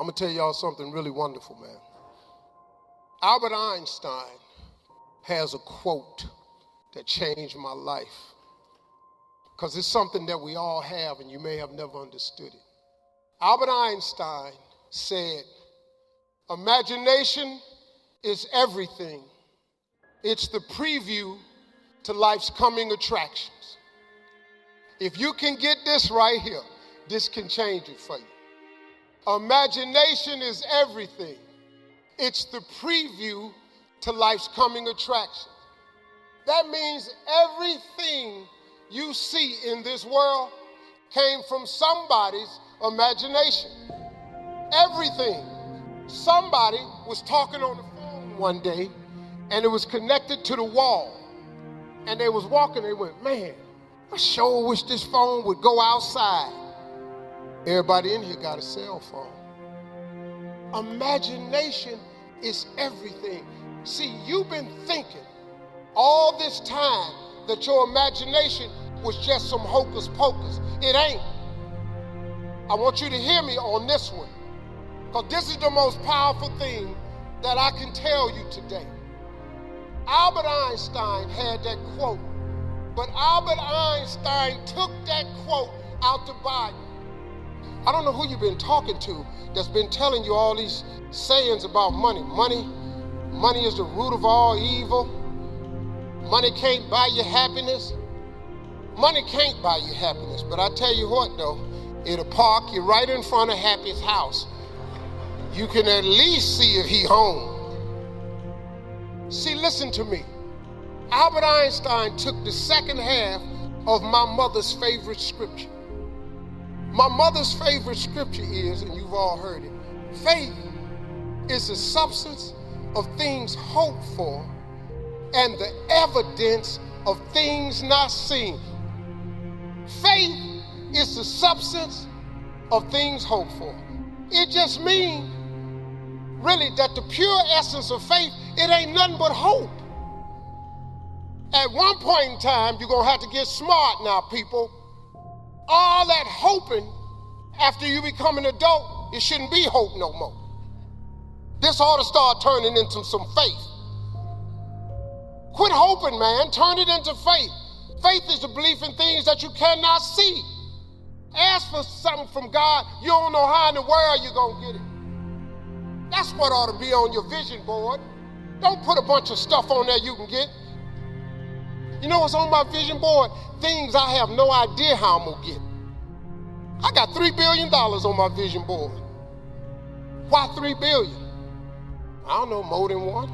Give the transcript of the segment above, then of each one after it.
I'm going to tell y'all something really wonderful, man. Albert Einstein has a quote that changed my life, because it's something that we all have and you may have never understood it. Albert Einstein said, "Imagination is everything. It's the preview to life's coming attractions." If you can get this right here, this can change it for you. Imagination is everything. It's the preview to life's coming attractions. That means everything you see in this world came from somebody's imagination. Everything. Somebody was talking on the phone one day and it was connected to the wall. And they was walking, they went, "Man, I sure wish this phone would go outside." Everybody in here got a cell phone. Imagination is everything. See, you've been thinking all this time that your imagination was just some hocus pocus. It ain't. I want you to hear me on this one, because this is the most powerful thing that I can tell you today. Albert Einstein had that quote, but Albert Einstein took that quote out the Bible. I don't know who you've been talking to that's been telling you all these sayings about money. Money is the root of all evil. Money can't buy you happiness. Money can't buy you happiness, but I tell you what though, it'll park you right in front of Happy's house. You can at least see if he home. See, listen to me. Albert Einstein took the second half of my mother's favorite scripture. My mother's favorite scripture is, and you've all heard it, faith is the substance of things hoped for and the evidence of things not seen. Faith is the substance of things hoped for. It just means, really, that the pure essence of faith, it ain't nothing but hope. At one point in time, you're going to have to get smart now, people. All that hoping after you become an adult, it shouldn't be hope no more. This ought to start turning into some faith. Quit hoping, man. Turn it into faith. Faith is the belief in things that you cannot see. Ask for something from God, you don't know how in the world you're going to get it. That's what ought to be on your vision board. Don't put a bunch of stuff on there you can get. You know what's on my vision board? Things I have no idea how I'm going to get. I got $3 billion on my vision board. Why $3 billion? I don't know, more than one.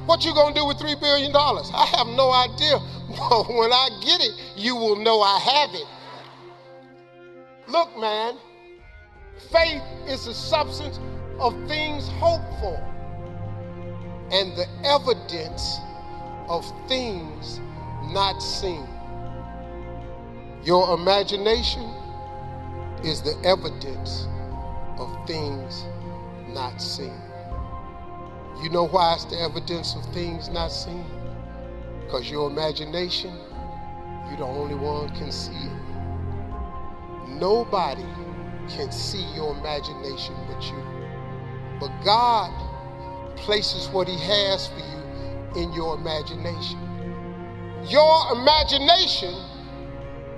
What you going to do with $3 billion? I have no idea. But when I get it, you will know I have it. Look, man, faith is the substance of things hoped for and the evidence of things not seen. Your imagination is the evidence of things not seen. You know why it's the evidence of things not seen? Because your imagination, you're the only one can see it. Nobody can see your imagination but you. But God places what he has for you in your imagination. Your imagination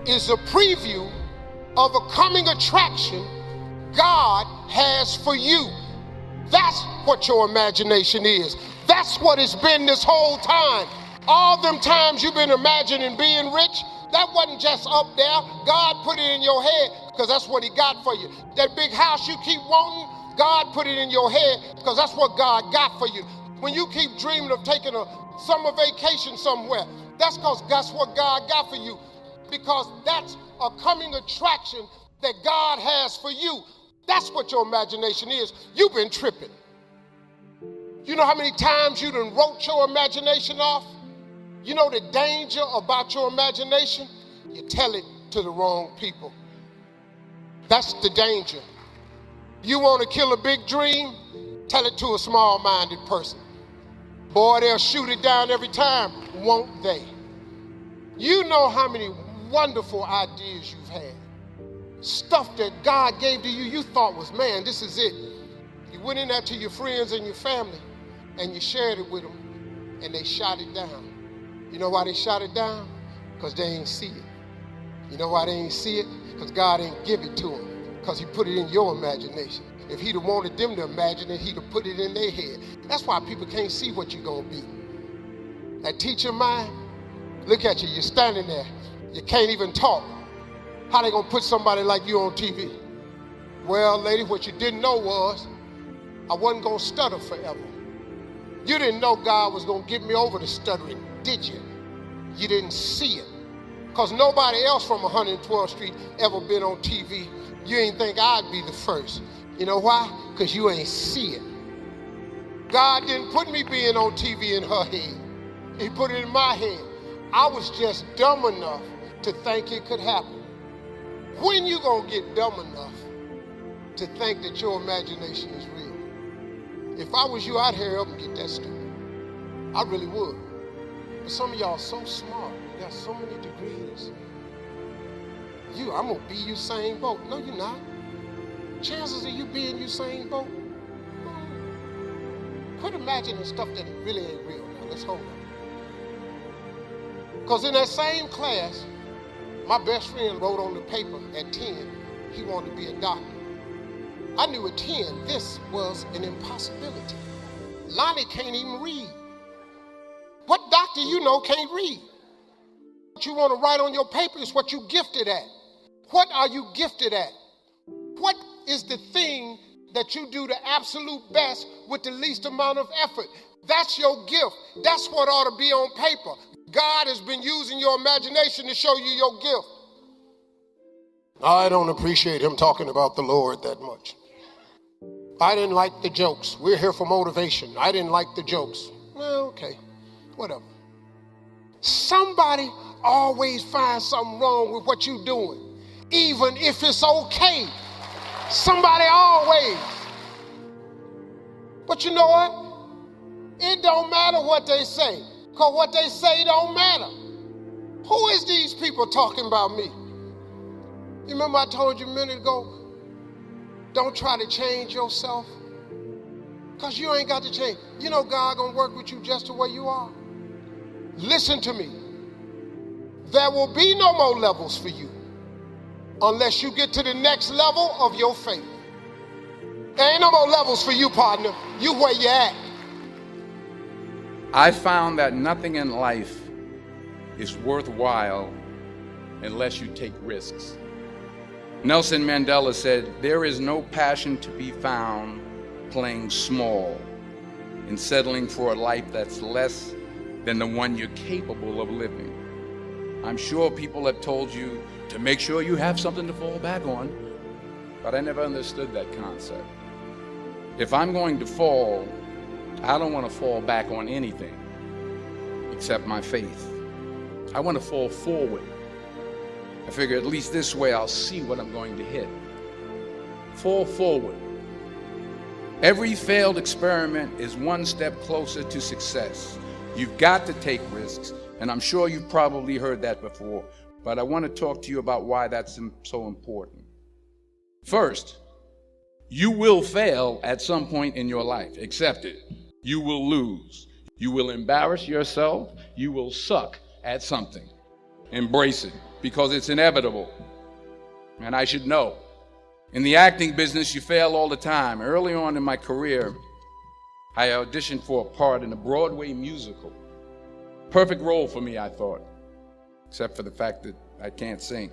is a preview of a coming attraction God has for you. That's what your imagination is. That's what it's been this whole time. All them times you've been imagining being rich, that wasn't just up there. God put it in your head because that's what he got for you. That big house you keep wanting, God put it in your head because that's what God got for you. When you keep dreaming of taking a summer vacation somewhere, that's because that's what God got for you. Because that's a coming attraction that God has for you. That's what your imagination is. You've been tripping. You know how many times you done wrote your imagination off? You know the danger about your imagination? You tell it to the wrong people. That's the danger. You want to kill a big dream? Tell it to a small-minded person. Boy, they'll shoot it down every time, won't they? You know how many wonderful ideas you've had. stuff that God gave to you, you thought was, man, this is it. You went in there to your friends and your family and you shared it with them and they shot it down. You know why they shot it down? Because they ain't see it. You know why they ain't see it? Because God ain't give it to them. Because he put it in your imagination. If he'd have wanted them to imagine it, he'd have put it in their head. That's why people can't see what you're going to be. That teacher mind, look at you, you're standing there. You can't even talk. How they going to put somebody like you on TV? Well, lady, what you didn't know was I wasn't going to stutter forever. You didn't know God was going to get me over the stuttering, did you? You didn't see it. Because nobody else from 112th Street ever been on TV. You ain't think I'd be the first. You know why? Because you ain't see it. God didn't put me being on TV in her head. He put it in my head. I was just dumb enough to think it could happen. When you gonna get dumb enough to think that your imagination is real? If I was you, I'd hurry up and get that stupid. I really would. But some of y'all are so smart. You got so many degrees. I'm gonna be Usain Bolt. No, you're not. Chances of you being Usain Bolt? Quit imagining stuff that really ain't real. Now, let's hold on. Because in that same class, my best friend wrote on the paper at 10, he wanted to be a doctor. I knew at 10, this was an impossibility. Lonnie can't even read. What doctor you know can't read? What you want to write on your paper is what you gifted at. What are you gifted at? What is the thing that you do the absolute best with the least amount of effort? That's your gift. That's what ought to be on paper. God has been using your imagination to show you your gift. I don't appreciate him talking about the Lord that much. I didn't like the jokes. We're here for motivation. I didn't like the jokes. Well, okay, whatever. Somebody always finds something wrong with what you're doing, even if it's okay. Somebody always. But you know what? It don't matter what they say, because what they say don't matter. Who is these people talking about me? You remember I told you a minute ago, don't try to change yourself, because you ain't got to change. You know God gonna work with you just the way you are. Listen to me. There will be no more levels for you unless you get to the next level of your faith. There ain't no more levels for you, partner. You where you at. I found that nothing in life is worthwhile unless you take risks. Nelson Mandela said, there is no passion to be found playing small and settling for a life that's less than the one you're capable of living. I'm sure people have told you to make sure you have something to fall back on, but I never understood that concept. If I'm going to fall, I don't want to fall back on anything except my faith. I want to fall forward. I figure at least this way I'll see what I'm going to hit. Fall forward. Every failed experiment is one step closer to success. You've got to take risks, and I'm sure you've probably heard that before, but I want to talk to you about why that's so important. First, you will fail at some point in your life. Accept it. You will lose. You will embarrass yourself. You will suck at something. Embrace it, because it's inevitable. And I should know. In the acting business, you fail all the time. Early on in my career, I auditioned for a part in a Broadway musical. Perfect role for me, I thought, except for the fact that I can't sing.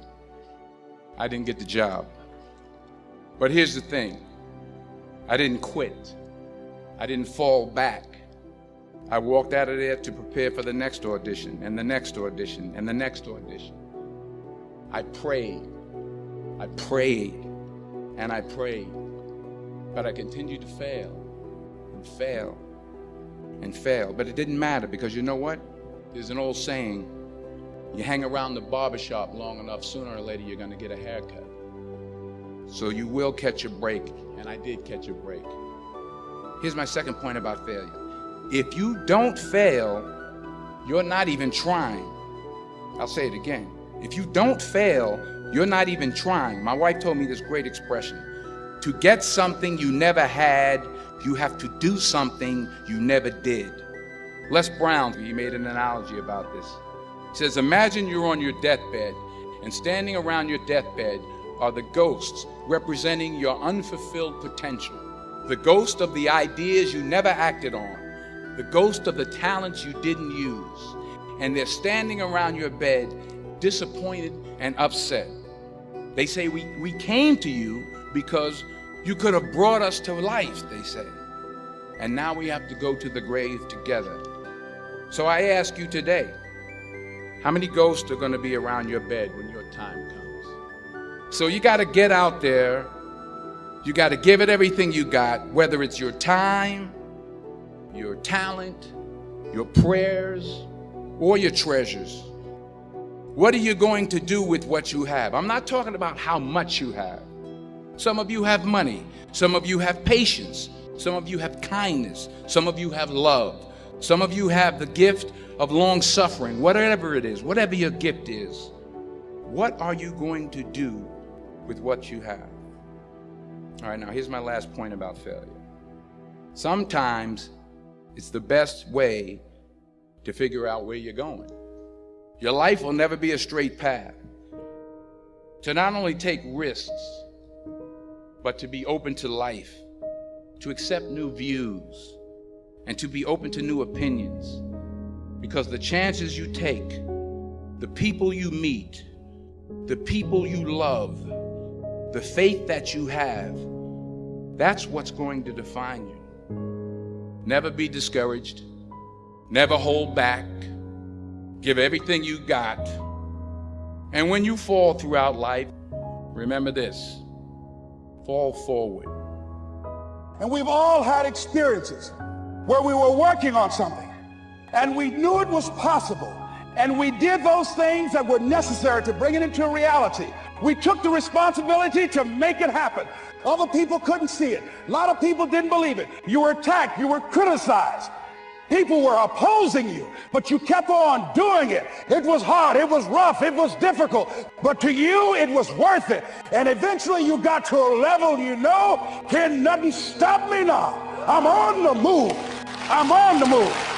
I didn't get the job. But here's the thing. I didn't quit. I didn't fall back. I walked out of there to prepare for the next audition, and the next audition, and the next audition. I prayed, and I prayed, but I continued to fail, and fail, and fail. But it didn't matter, because you know what? There's an old saying, you hang around the barbershop long enough, sooner or later you're gonna get a haircut. So you will catch a break, and I did catch a break. Here's my second point about failure. If you don't fail, you're not even trying. I'll say it again. If you don't fail, You're not even trying. My wife told me this great expression. To get something you never had, you have to do something you never did. Les Brown, he made an analogy about this. He says, imagine you're on your deathbed, and standing around your deathbed are the ghosts representing your unfulfilled potential. The ghost of the ideas you never acted on. The ghost of the talents you didn't use. And they're standing around your bed, disappointed and upset. They say, we came to you because you could have brought us to life, they say. And now we have to go to the grave together. So I ask you today, how many ghosts are going to be around your bed when your time comes? So you got to get out there. You got to give it everything you got, whether it's your time, your talent, your prayers, or your treasures. What are you going to do with what you have? I'm not talking about how much you have. Some of you have money. Some of you have patience. Some of you have kindness. Some of you have love. Some of you have the gift of long suffering, whatever it is, whatever your gift is. What are you going to do with what you have? All right, now here's my last point about failure. Sometimes it's the best way to figure out where you're going. Your life will never be a straight path. To not only take risks, but to be open to life, to accept new views, and to be open to new opinions. Because the chances you take, the people you meet, the people you love, the faith that you have, that's what's going to define you. Never be discouraged. Never hold back. Give everything you got. And when you fall throughout life, remember this: fall forward. And we've all had experiences where we were working on something and we knew it was possible, and we did those things that were necessary to bring it into reality. We took the responsibility to make it happen. Other people couldn't see it. A lot of people didn't believe it. You were attacked. You were criticized. People were opposing you, but you kept on doing it. It was hard. It was rough. It was difficult. But to you, it was worth it. And eventually you got to a level, can nothing stop me now. I'm on the move. I'm on the move.